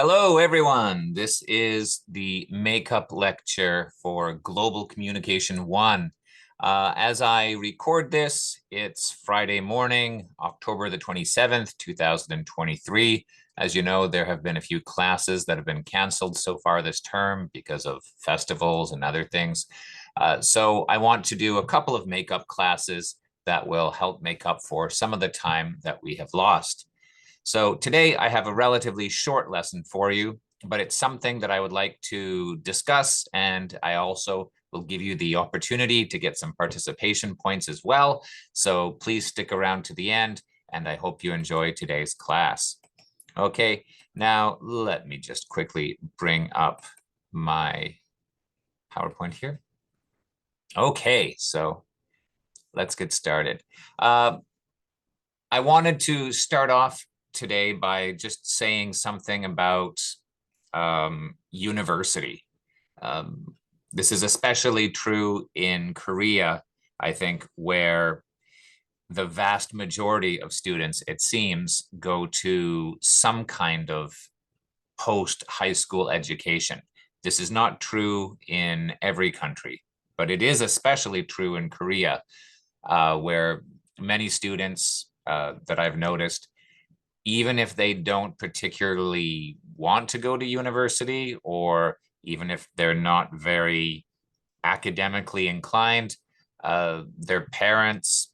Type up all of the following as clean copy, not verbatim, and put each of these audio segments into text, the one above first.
Hello, everyone. This is the makeup lecture for Global Communication 1. As I record this, it's Friday morning, October the 27th, 2023. As you know, there have been a few classes that have been canceled so far this term because of festivals and other things. So I want to do a couple of makeup classes that will help make up for some of the time that we have lost. So today I have a relatively short lesson for you, but it's something that I would like to discuss, and I also will give you the opportunity to get some participation points as well. So please stick around to the end, and I hope you enjoy today's class. Okay, now let me just quickly bring up my PowerPoint here. Okay, so let's get started. I wanted to start off today by just saying something about university. This is especially true in Korea, I think, where the vast majority of students, it seems, go to some kind of post-high school education. This is not true in every country, but it is especially true in Korea, where many students that I've noticed, even if they don't particularly want to go to university, or even if they're not very academically inclined, their parents,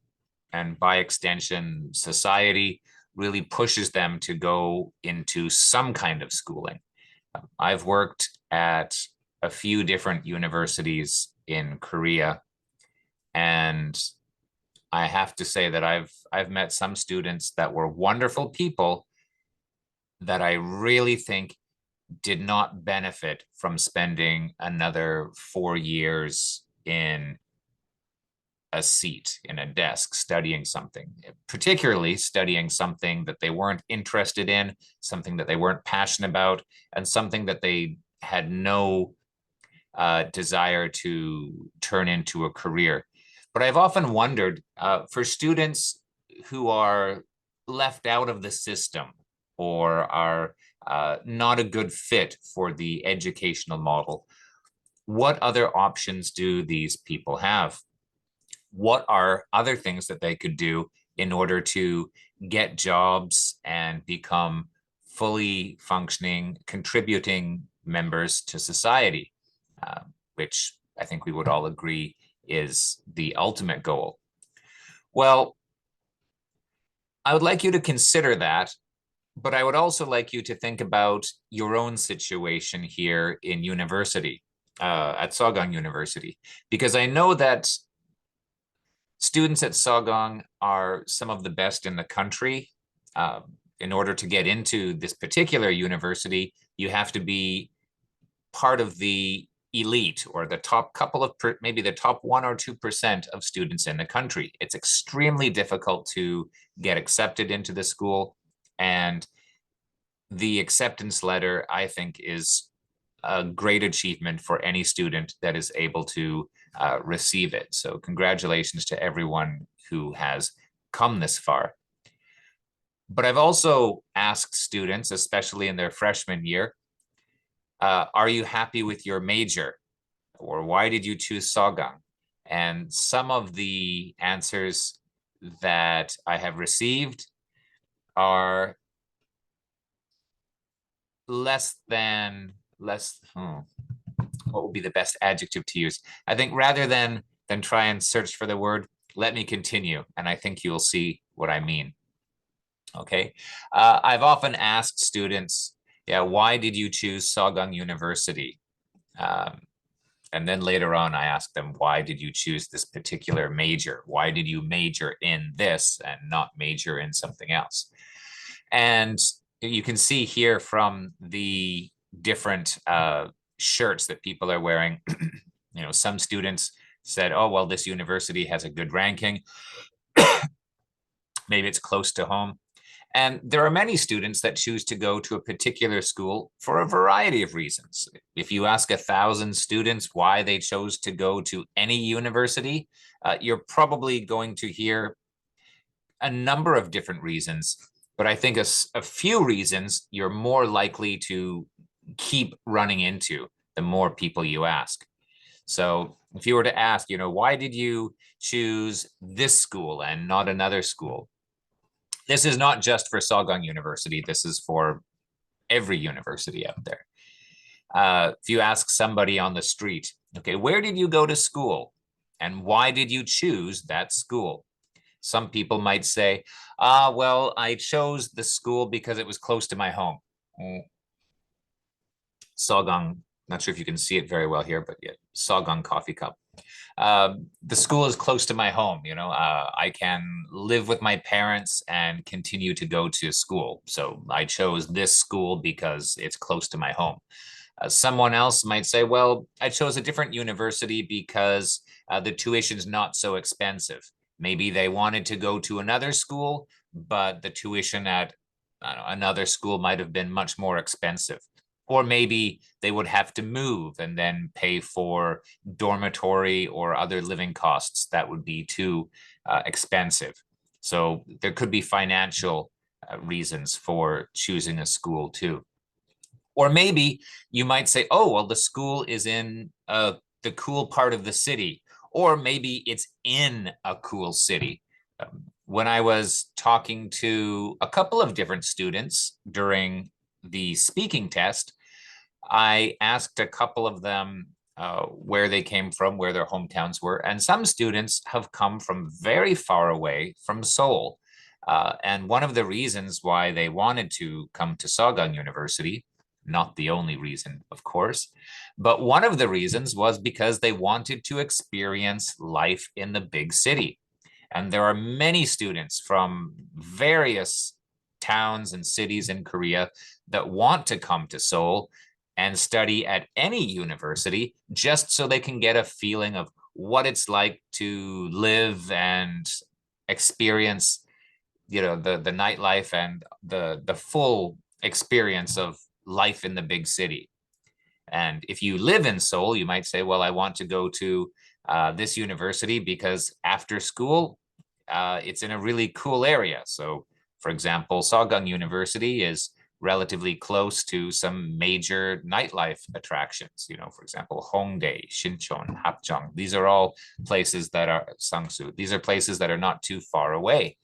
and by extension, society, really pushes them to go into some kind of schooling. I've worked at a few different universities in Korea, and I have to say that I've met some students that were wonderful people that I really think did not benefit from spending another 4 years in a seat, in a desk, studying something, particularly studying something that they weren't interested in, something that they weren't passionate about, and something that they had no desire to turn into a career. But I've often wondered, for students who are left out of the system or are not a good fit for the educational model, what other options do these people have? What are other things that they could do in order to get jobs and become fully functioning, contributing members to society, which I think we would all agree is the ultimate goal? Well, I would like you to consider that, but I would also like you to think about your own situation here in university, at Sogong University, because I know that students at Sogong are some of the best in the country. In order to get into this particular university, you have to be part of the elite, or the top couple of, maybe the top 1 or 2% of students in the country. It's extremely difficult to get accepted into the school, and the acceptance letter, I think, is a great achievement for any student that is able to receive it. So congratulations to everyone who has come this far. But I've also asked students, especially in their freshman year, are you happy with your major? Or why did you choose Sogong? And some of the answers that I have received are what would be the best adjective to use? I think rather than try and search for the word, let me continue, and I think you'll see what I mean. Okay, I've often asked students, yeah, why did you choose Sogong University? And then later on, I asked them, why did you choose this particular major? Why did you major in this and not major in something else? And you can see here from the different shirts that people are wearing, some students said, oh, well, this university has a good ranking. Maybe it's close to home. And there are many students that choose to go to a particular school for a variety of reasons. If you ask 1,000 students why they chose to go to any university, you're probably going to hear a number of different reasons. But I think a few reasons you're more likely to keep running into the more people you ask. So if you were to ask, why did you choose this school and not another school? This is not just for Sogong University. This is for every university out there. If you ask somebody on the street, okay, where did you go to school? And why did you choose that school? Some people might say, well, I chose the school because it was close to my home. Sogong, not sure if you can see it very well here, but yeah, Sogong coffee cup. The school is close to my home. I can live with my parents and continue to go to school. So I chose this school because it's close to my home. Someone else might say, well, I chose a different university because the tuition is not so expensive. Maybe they wanted to go to another school, but the tuition at another school might have been much more expensive. Or maybe they would have to move and then pay for dormitory or other living costs that would be too expensive. So there could be financial reasons for choosing a school too. Or maybe you might say, oh, well, the school is in the cool part of the city, or maybe it's in a cool city. When I was talking to a couple of different students during the speaking test, I asked a couple of them where they came from, where their hometowns were. And some students have come from very far away from Seoul. And one of the reasons why they wanted to come to Sogong University, not the only reason, of course, but one of the reasons was because they wanted to experience life in the big city. And there are many students from various towns and cities in Korea that want to come to Seoul and study at any university just so they can get a feeling of what it's like to live and experience, the nightlife and the full experience of life in the big city. And if you live in Seoul, you might say, well, I want to go to this university because after school, it's in a really cool area. So, for example, Sogong University is relatively close to some major nightlife attractions. For example, Hongdae, Sinchon, Hapjeong. These are all places that are Sangsu. These are places that are not too far away.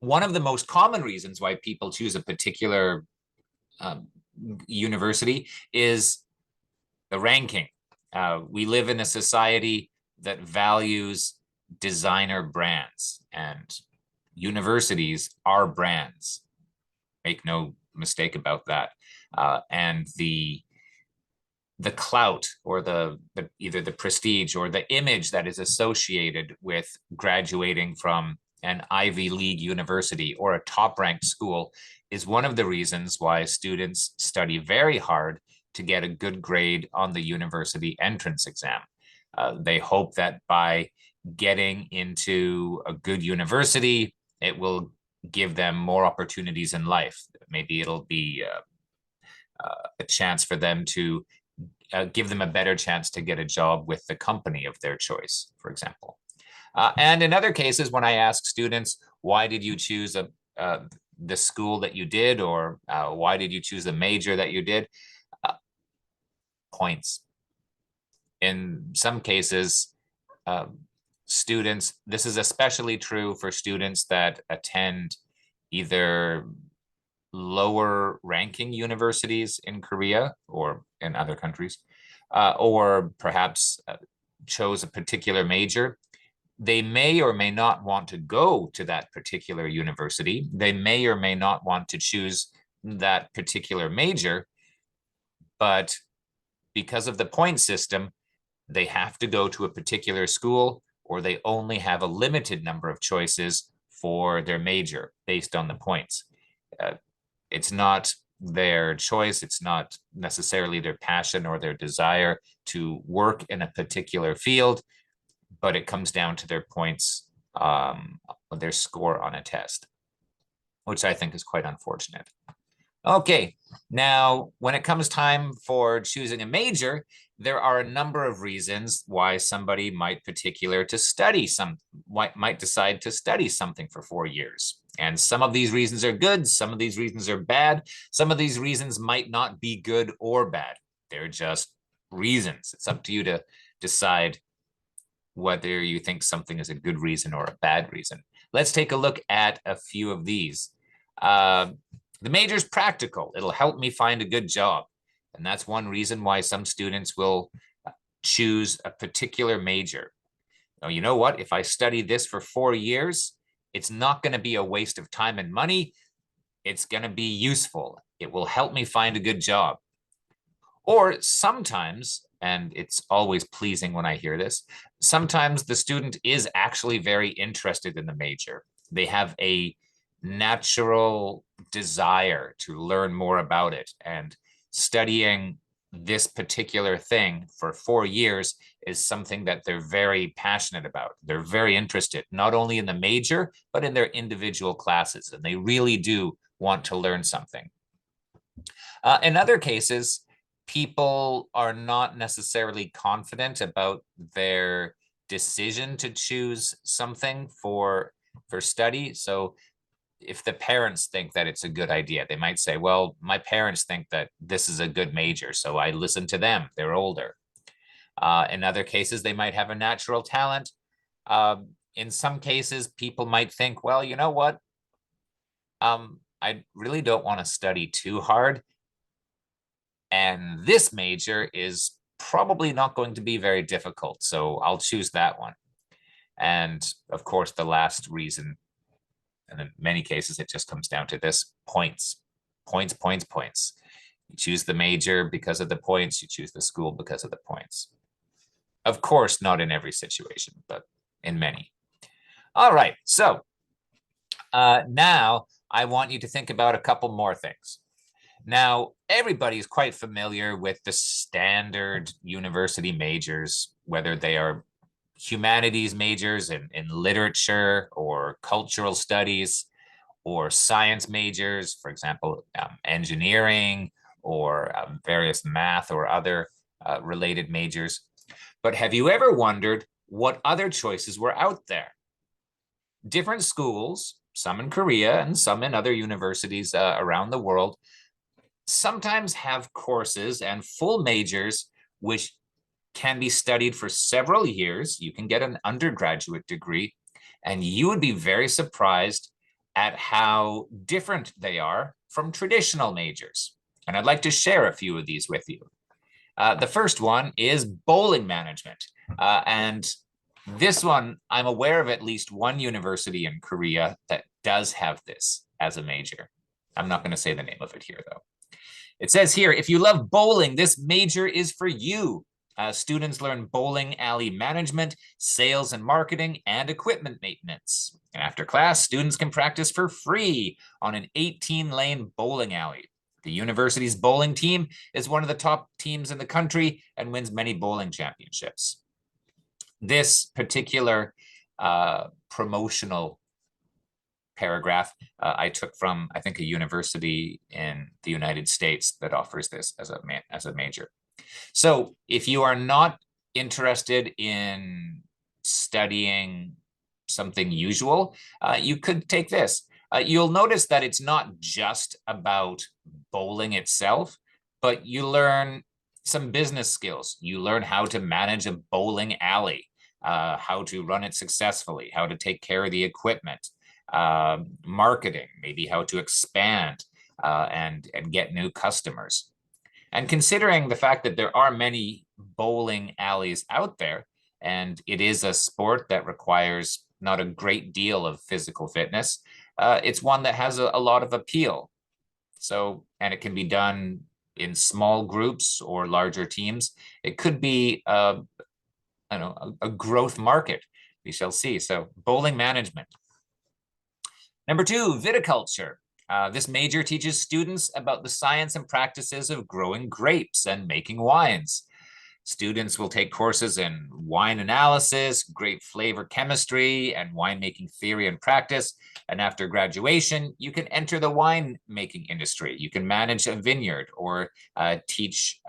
One of the most common reasons why people choose a particular university is the ranking. We live in a society that values designer brands, and universities are brands. Make no mistake about that. And the clout or either the prestige or the image that is associated with graduating from an Ivy League university or a top-ranked school is one of the reasons why students study very hard to get a good grade on the university entrance exam. They hope that by getting into a good university, it will give them more opportunities in life. Maybe it'll be a chance for them to give them a better chance to get a job with the company of their choice, for example. And in other cases, when I ask students, why did you choose the school that you did, or why did you choose the major that you did? Points. In some cases, students, this is especially true for students that attend either lower ranking universities in Korea or in other countries, or perhaps chose a particular major. They may or may not want to go to that particular university. They may or may not want to choose that particular major, but because of the point system, they have to go to a particular school, or they only have a limited number of choices for their major based on the points. It's not their choice. It's not necessarily their passion or their desire to work in a particular field, but it comes down to their points, their score on a test, which I think is quite unfortunate. Okay, now when it comes time for choosing a major, there are a number of reasons why somebody might decide to study something for 4 years. And some of these reasons are good, some of these reasons are bad, some of these reasons might not be good or bad. They're just reasons. It's up to you to decide whether you think something is a good reason or a bad reason. Let's take a look at a few of these. The major's practical. It'll help me find a good job. And that's one reason why some students will choose a particular major. Now, you know what? If I study this for 4 years, it's not going to be a waste of time and money. It's going to be useful. It will help me find a good job. Or sometimes, and it's always pleasing when I hear this, sometimes the student is actually very interested in the major. They have a natural desire to learn more about it, and studying this particular thing for 4 years is something that they're very passionate about. They're very interested, not only in the major, but in their individual classes, and they really do want to learn something. In other cases, people are not necessarily confident about their decision to choose something for study. So if the parents think that it's a good idea, they might say, well, my parents think that this is a good major, so I listen to them. They're older. In other cases, they might have a natural talent. In some cases, people might think, well, you know what? I really don't want to study too hard. And this major is probably not going to be very difficult, so I'll choose that one. And of course, the last reason, and in many cases, it just comes down to this: points, points, points, points. You choose the major because of the points, you choose the school because of the points. Of course, not in every situation, but in many. All right, so now I want you to think about a couple more things. Now, everybody's quite familiar with the standard university majors, whether they are humanities majors in literature or cultural studies, or science majors, for example, engineering, or various math or other related majors. But have you ever wondered what other choices were out there? Different schools, some in Korea and some in other universities around the world, sometimes have courses and full majors which can be studied for several years. You can get an undergraduate degree, and you would be very surprised at how different they are from traditional majors. And I'd like to share a few of these with you. The first one is bowling management. And this one, I'm aware of at least one university in Korea that does have this as a major. I'm not going to say the name of it here, though. It says here, if you love bowling, this major is for you. Students learn bowling alley management, sales and marketing, and equipment maintenance. And after class, students can practice for free on an 18-lane bowling alley. The university's bowling team is one of the top teams in the country and wins many bowling championships. This particular promotional paragraph I took from, I think, a university in the United States that offers this as a major. So if you are not interested in studying something usual, you could take this. You'll notice that it's not just about bowling itself, but you learn some business skills. You learn how to manage a bowling alley, how to run it successfully, how to take care of the equipment, marketing, maybe how to expand and get new customers. And considering the fact that there are many bowling alleys out there, and it is a sport that requires not a great deal of physical fitness, it's one that has a lot of appeal. So, and it can be done in small groups or larger teams. It could be a growth market. We shall see. So, bowling management. Number 2, viticulture. This major teaches students about the science and practices of growing grapes and making wines. Students will take courses in wine analysis, grape flavor chemistry, and winemaking theory and practice. And after graduation, you can enter the winemaking industry. You can manage a vineyard or teach,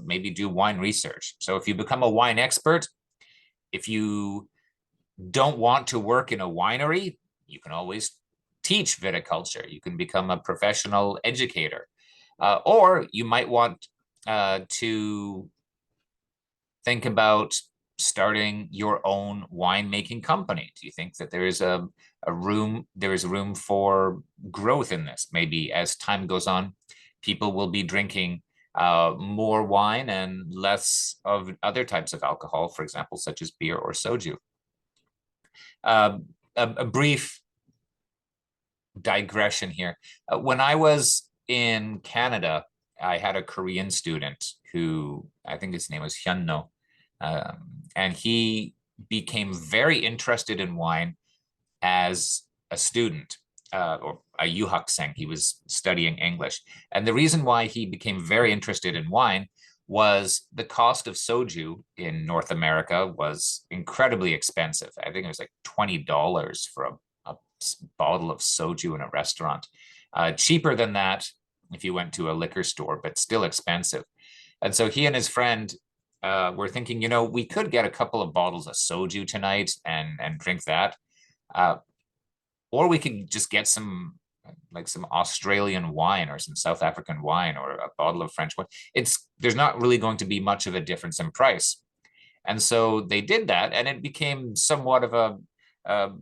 maybe do wine research. So if you become a wine expert, if you don't want to work in a winery, you can always teach viticulture. You can become a professional educator. Or you might want to think about starting your own winemaking company. Do you think that there is room for growth in this? Maybe as time goes on, people will be drinking more wine and less of other types of alcohol, for example, such as beer or soju. A brief digression here. When I was in Canada, I had a Korean student who, I think his name was Hyunno, and he became very interested in wine as a student, or a yuhakseng. He was studying English. And the reason why he became very interested in wine was the cost of soju in North America was incredibly expensive. I think it was like $20 for a bottle of soju in a restaurant. Cheaper than that if you went to a liquor store, but still expensive. And so he and his friend were thinking, you know, we could get a couple of bottles of soju tonight and drink that. Or we could just get some Australian wine or some South African wine or a bottle of French wine. There's not really going to be much of a difference in price. And so they did that, and it became somewhat of a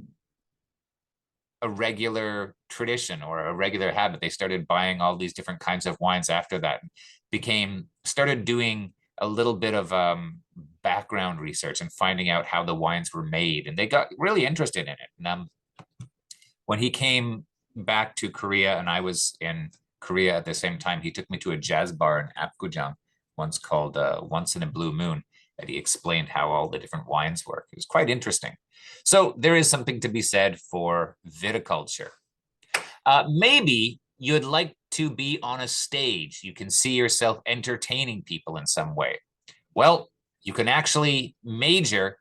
regular tradition or a regular habit. They started buying all these different kinds of wines after that, started doing a little bit of background research and finding out how the wines were made. And they got really interested in it. And when he came back to Korea and I was in Korea at the same time, he took me to a jazz bar in Apgujeong once called Once in a Blue Moon. And he explained how all the different wines work. It was quite interesting. So there is something to be said for viticulture. Maybe you'd like to be on a stage. You can see yourself entertaining people in some way. Well, you can actually major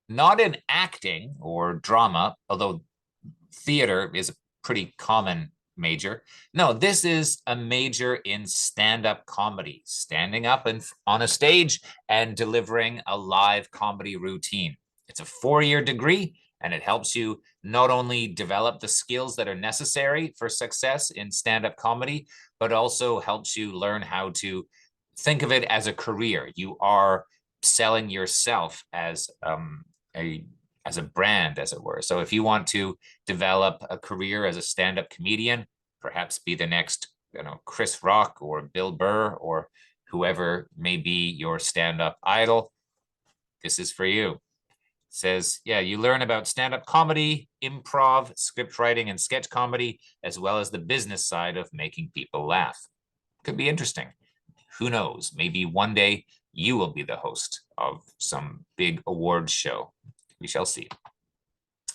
not in acting or drama, although theater is a pretty common major. No, this is a major in stand-up comedy, standing up on a stage and delivering a live comedy routine. It's a 4-year degree, and it helps you not only develop the skills that are necessary for success in stand-up comedy, but also helps you learn how to think of it as a career. You are selling yourself as a brand, as it were. So if you want to develop a career as a stand-up comedian, perhaps be the next, Chris Rock or Bill Burr or whoever may be your stand-up idol, this is for you. It says, yeah, you learn about stand-up comedy, improv, script writing, and sketch comedy, as well as the business side of making people laugh. Could be interesting. Who knows? Maybe one day you will be the host of some big awards show. We shall see.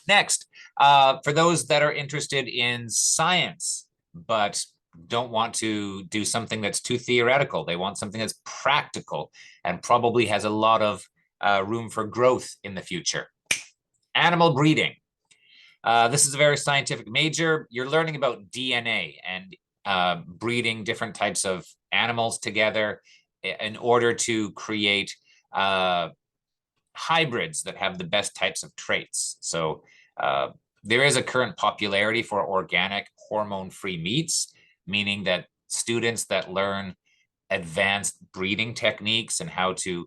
Next, for those that are interested in science, but don't want to do something that's too theoretical, they want something that's practical and probably has a lot of room for growth in the future. Animal breeding. This is a very scientific major. You're learning about DNA and breeding different types of animals together in order to create hybrids that have the best types of traits. So there is a current popularity for organic hormone-free meats, meaning that students that learn advanced breeding techniques and how to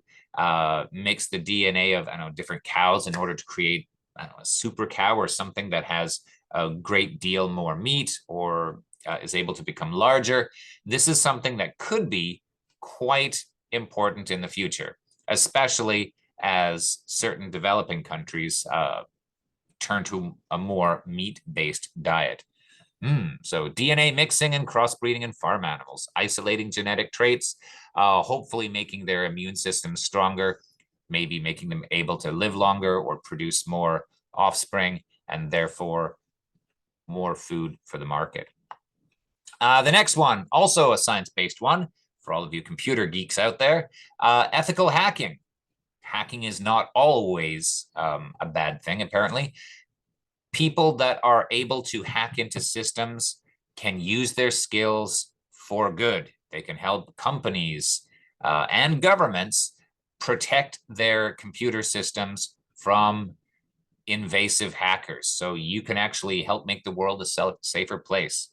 mix the DNA of different cows in order to create a super cow or something that has a great deal more meat or is able to become larger. This is something that could be quite important in the future, especially as certain developing countries turn to a more meat-based diet. So DNA mixing and crossbreeding in farm animals, isolating genetic traits, hopefully making their immune system stronger, maybe making them able to live longer or produce more offspring, and therefore more food for the market. The next one, also a science-based one, for all of you computer geeks out there, ethical hacking. Hacking is not always a bad thing, apparently. People that are able to hack into systems can use their skills for good. They can help companies and governments protect their computer systems from invasive hackers. So you can actually help make the world a safer place.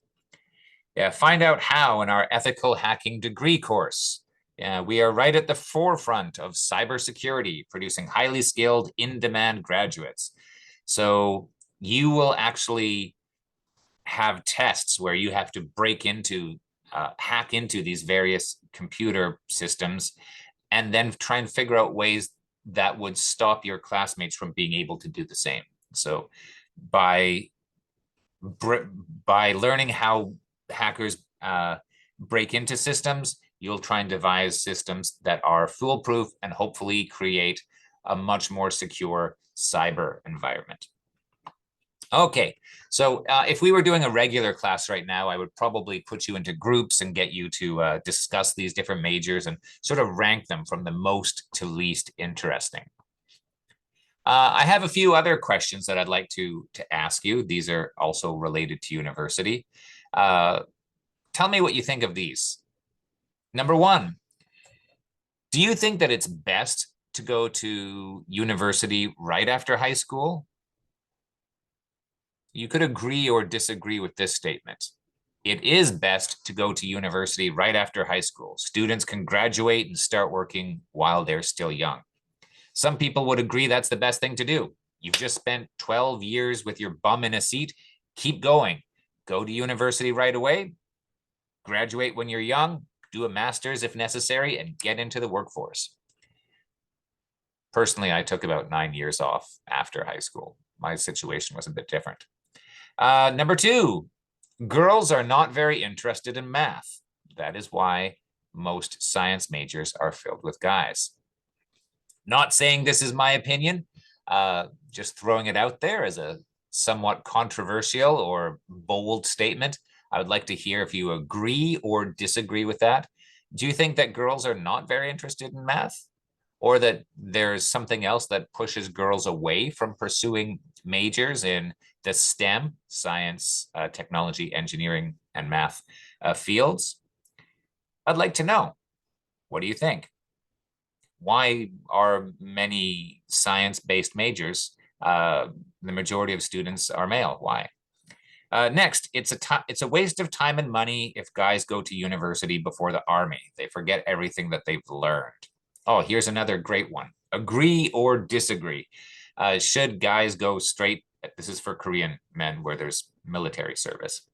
Yeah, find out how in our ethical hacking degree course. We are right at the forefront of cybersecurity, producing highly skilled, in-demand graduates. So you will actually have tests where you have to break into, hack into these various computer systems, and then try and figure out ways that would stop your classmates from being able to do the same. So by learning how hackers break into systems, you'll try and devise systems that are foolproof and hopefully create a much more secure cyber environment. Okay, so if we were doing a regular class right now, I would probably put you into groups and get you to discuss these different majors and sort of rank them from the most to least interesting. I have a few other questions that I'd like to ask you. These are also related to university. Tell me what you think of these. Number one, do you think that it's best to go to university right after high school? You could agree or disagree with this statement. It is best to go to university right after high school. Students can graduate and start working while they're still young. Some people would agree that's the best thing to do. You've just spent 12 years with your bum in a seat. Keep going. Go to university right away. Graduate when you're young. Do a master's if necessary and get into the workforce. Personally, I took about 9 years off after high school. My situation was a bit different. Number two, girls are not very interested in math. That is why most science majors are filled with guys. Not saying this is my opinion, just throwing it out there as a somewhat controversial or bold statement. I would like to hear if you agree or disagree with that. Do you think that girls are not very interested in math? Or that there's something else that pushes girls away from pursuing majors in the STEM, science, technology, engineering, and math fields? I'd like to know. What do you think? Why are many science-based majors, the majority of students are male? Why? Next, it's a waste of time and money if guys go to university before the army. They forget everything that they've learned. Oh, here's another great one. Agree or disagree? Should guys go straight? This is for Korean men where there's military service.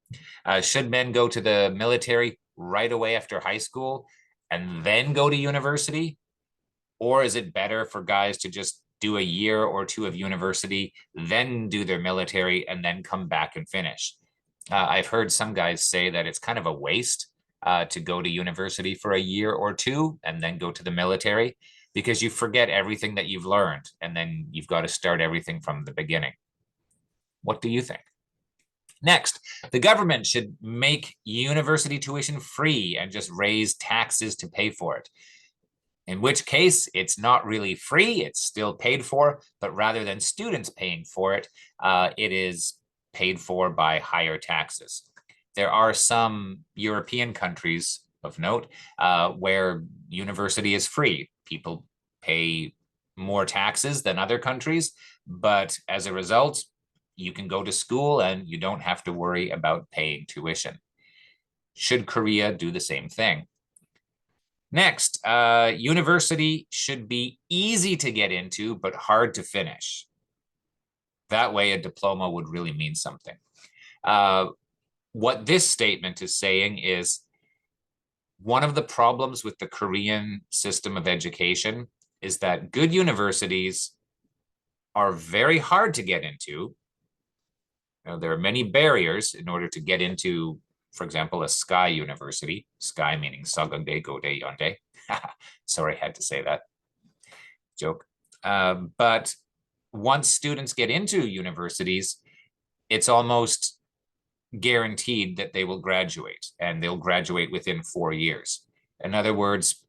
Should men go to the military right away after high school and then go to university? Or is it better for guys to just do a year or two of university, then do their military, and then come back and finish? I've heard some guys say that it's kind of a waste to go to university for a year or two and then go to the military, because you forget everything that you've learned and then you've got to start everything from the beginning. What do you think? Next, the government should make university tuition free and just raise taxes to pay for it. In which case, it's not really free, it's still paid for, but rather than students paying for it, it is paid for by higher taxes. There are some European countries of note where university is free. People pay more taxes than other countries, but as a result, you can go to school and you don't have to worry about paying tuition. Should Korea do the same thing? Next, university should be easy to get into, but hard to finish. That way, a diploma would really mean something. What this statement is saying is one of the problems with the Korean system of education is that good universities are very hard to get into. There are many barriers in order to get into, for example, a Sky University, Sky meaning Sagangde, Gode, Yonde. Sorry, I had to say that. Joke. But once students get into universities, it's almost guaranteed that they will graduate, and they'll graduate within 4 years. In other words,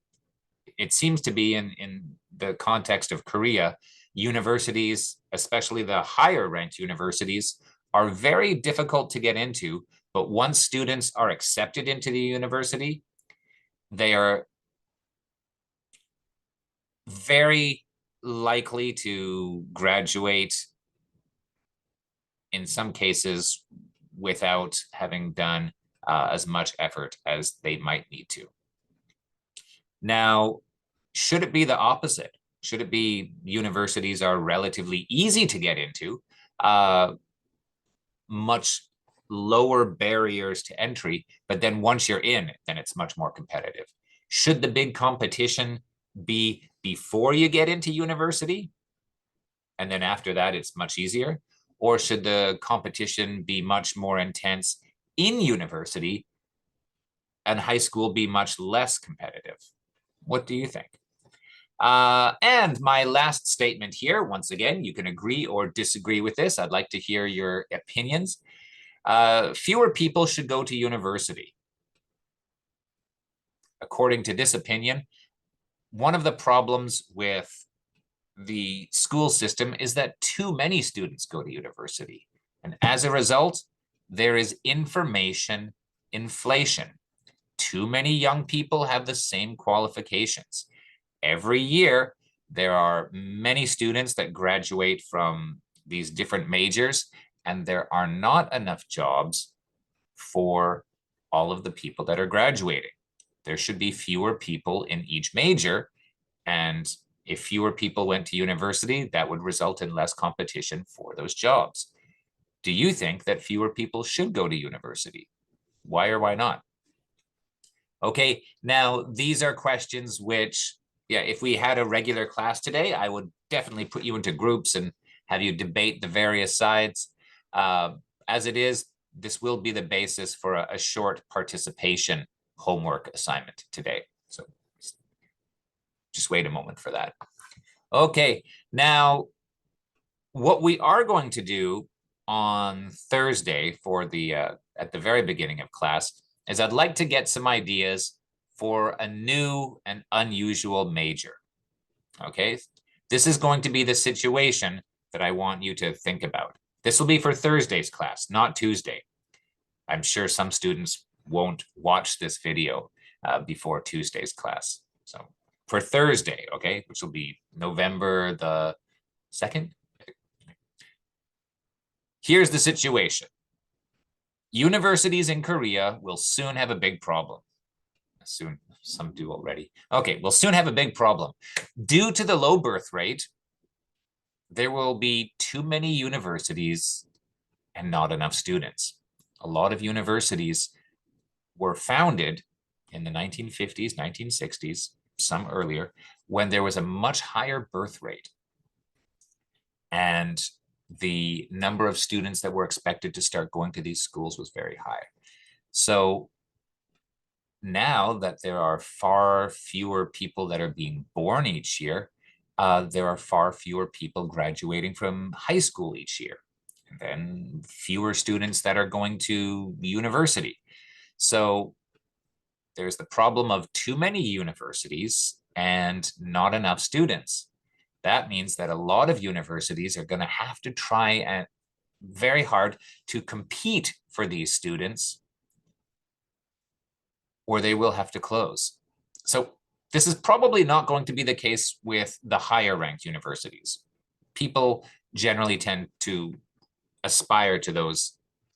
it seems to be in the context of Korea, universities, especially the higher ranked universities, are very difficult to get into. But once students are accepted into the university, they are very likely to graduate, in some cases, without having done as much effort as they might need to. Now, should it be the opposite? Should it be universities are relatively easy to get into, much lower barriers to entry, but then once you're in, then it's much more competitive? Should the big competition be before you get into university, and then after that, it's much easier? Or should the competition be much more intense in university and high school be much less competitive? What do you think? And my last statement here, once again, you can agree or disagree with this. I'd like to hear your opinions. Fewer people should go to university. According to this opinion, one of the problems with the school system is that too many students go to university. And as a result, there is information inflation. Too many young people have the same qualifications. Every year, there are many students that graduate from these different majors, and there are not enough jobs for all of the people that are graduating. There should be fewer people in each major, and if fewer people went to university, that would result in less competition for those jobs. Do you think that fewer people should go to university? Why or why not? Okay, now these are questions which, yeah, if we had a regular class today, I would definitely put you into groups and have you debate the various sides. As it is, this will be the basis for a short participation homework assignment today. So just wait a moment for that. Okay, now what we are going to do on Thursday for the at the very beginning of class is I'd like to get some ideas for a new and unusual major. Okay, this is going to be the situation that I want you to think about. This will be for Thursday's class, not Tuesday. I'm sure some students won't watch this video before Tuesday's class. So for Thursday, okay, which will be November the 2nd. Here's the situation. Universities in Korea will soon have a big problem. Soon, some do already. Okay, we'll soon have a big problem. Due to the low birth rate, there will be too many universities and not enough students. A lot of universities were founded in the 1950s, 1960s, some earlier, when there was a much higher birth rate. And the number of students that were expected to start going to these schools was very high. So now that there are far fewer people that are being born each year, there are far fewer people graduating from high school each year, and then fewer students that are going to university. So there's the problem of too many universities and not enough students. That means that a lot of universities are going to have to try and very hard to compete for these students, or they will have to close. So this is probably not going to be the case with the higher ranked universities. People generally tend to aspire to those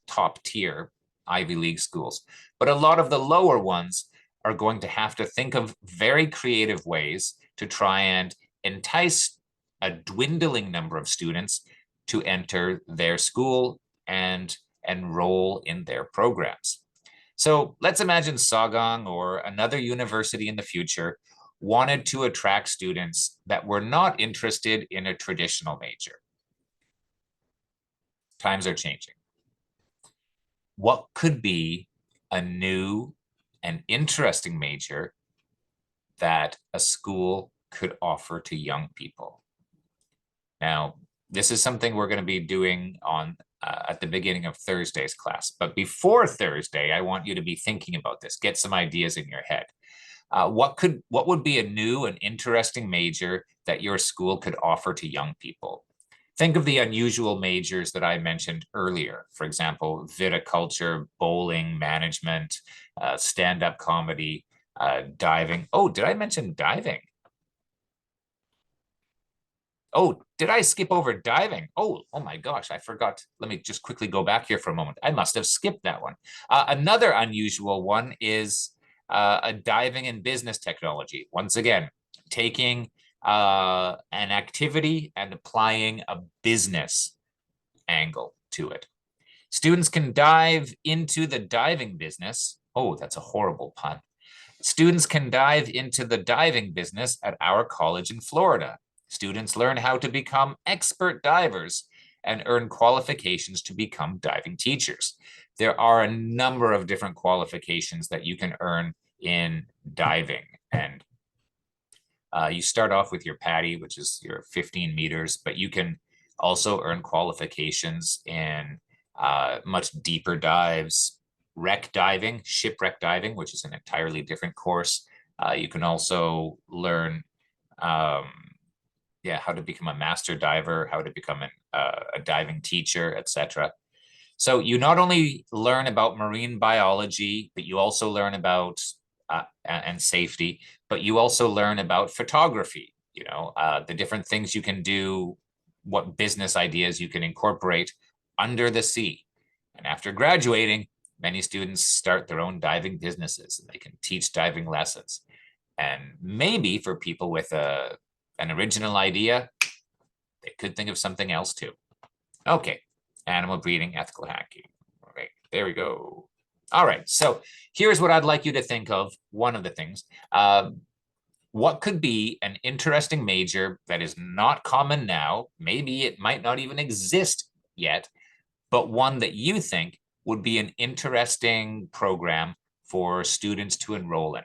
top tier Ivy League schools, but a lot of the lower ones are going to have to think of very creative ways to try and entice a dwindling number of students to enter their school and enroll in their programs. So let's imagine Sagang or another university in the future wanted to attract students that were not interested in a traditional major. Times are changing. What could be a new and interesting major that a school could offer to young people? Now, this is something we're going to be doing on at the beginning of Thursday's class. But before Thursday, I want you to be thinking about this. Get some ideas in your head. What would be a new and interesting major that your school could offer to young people? Think of the unusual majors that I mentioned earlier. For example, viticulture, bowling, management, stand-up comedy, diving. Oh, did I mention diving? Oh, did I skip over diving? Oh my gosh, I forgot. Let me just quickly go back here for a moment. I must have skipped that one. Another unusual one is a diving in business technology. Once again, taking an activity and applying a business angle to it. Students can dive into the diving business. Oh, that's a horrible pun. Students can dive into the diving business at our college in Florida. Students learn how to become expert divers and earn qualifications to become diving teachers. There are a number of different qualifications that you can earn in diving. And you start off with your PADI, which is your 15 meters, but you can also earn qualifications in much deeper dives, wreck diving, shipwreck diving, which is an entirely different course. You can also learn how to become a master diver, how to become a diving teacher, etc. So you not only learn about marine biology, but you also learn about and safety, but you also learn about photography, the different things you can do, what business ideas you can incorporate under the sea. And after graduating, many students start their own diving businesses and they can teach diving lessons. And maybe for people with an original idea, they could think of something else too. Okay, animal breeding, ethical hacking. All right, there we go. All right, so here's what I'd like you to think of. One of the things, what could be an interesting major that is not common now? Maybe it might not even exist yet, but one that you think would be an interesting program for students to enroll in,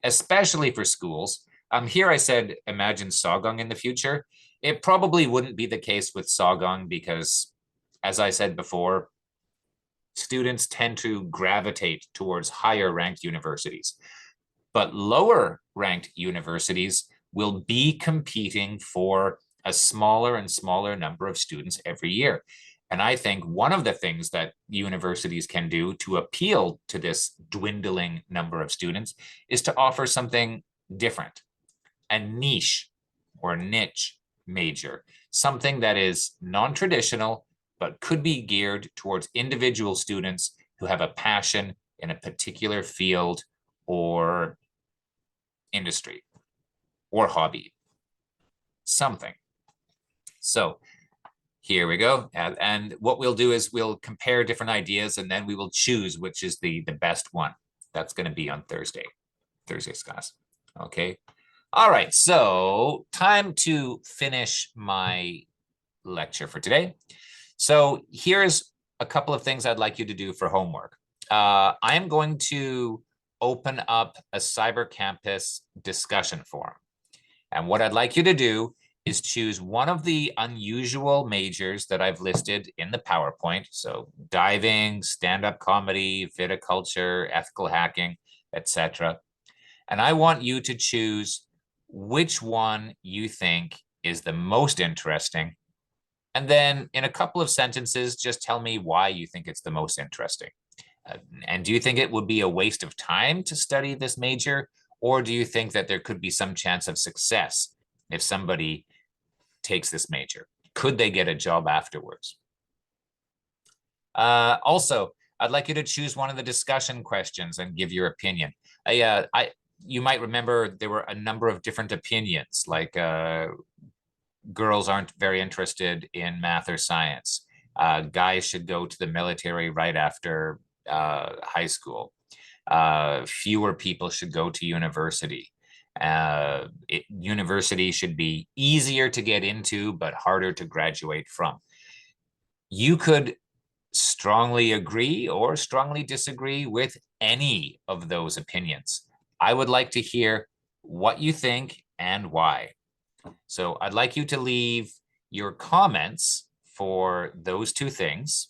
especially for schools. Here I said, imagine Sogong in the future. It probably wouldn't be the case with Sogong because, as I said before, students tend to gravitate towards higher ranked universities. But lower ranked universities will be competing for a smaller and smaller number of students every year. And I think one of the things that universities can do to appeal to this dwindling number of students is to offer something different, a niche or niche major, something that is non-traditional, but could be geared towards individual students who have a passion in a particular field or industry or hobby, something. So here we go. And what we'll do is we'll compare different ideas and then we will choose which is the best one. That's going to be on Thursday's class. Okay. All right. So time to finish my lecture for today. So here's a couple of things I'd like you to do for homework. I am going to open up a Cyber Campus discussion forum. And what I'd like you to do is choose one of the unusual majors that I've listed in the PowerPoint. So diving, stand-up comedy, viticulture, ethical hacking, etc. And I want you to choose which one you think is the most interesting. And then in a couple of sentences, just tell me why you think it's the most interesting. And do you think it would be a waste of time to study this major? Or do you think that there could be some chance of success if somebody takes this major? Could they get a job afterwards? Also, I'd like you to choose one of the discussion questions and give your opinion. You might remember there were a number of different opinions, like girls aren't very interested in math or science. Guys should go to the military right after high school. Fewer people should go to university. University should be easier to get into, but harder to graduate from. You could strongly agree or strongly disagree with any of those opinions. I would like to hear what you think and why. So I'd like you to leave your comments for those two things.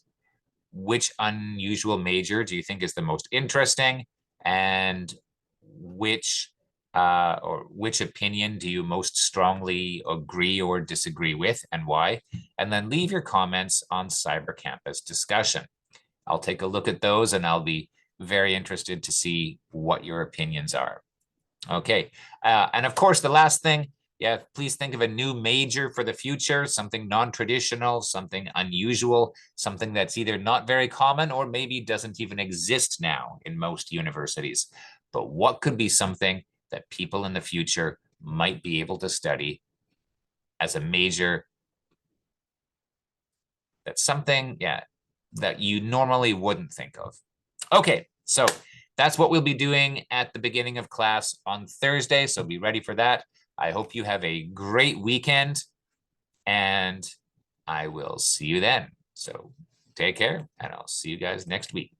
Which unusual major do you think is the most interesting? And which or which opinion do you most strongly agree or disagree with and why? And then leave your comments on Cyber Campus discussion. I'll take a look at those and I'll be very interested to see what your opinions are. Okay, and of course, the last thing, yeah, please think of a new major for the future, something non-traditional, something unusual, something that's either not very common or maybe doesn't even exist now in most universities. But what could be something that people in the future might be able to study as a major? That's something, yeah, that you normally wouldn't think of. Okay, so that's what we'll be doing at the beginning of class on Thursday, so be ready for that. I hope you have a great weekend, and I will see you then. So take care, and I'll see you guys next week.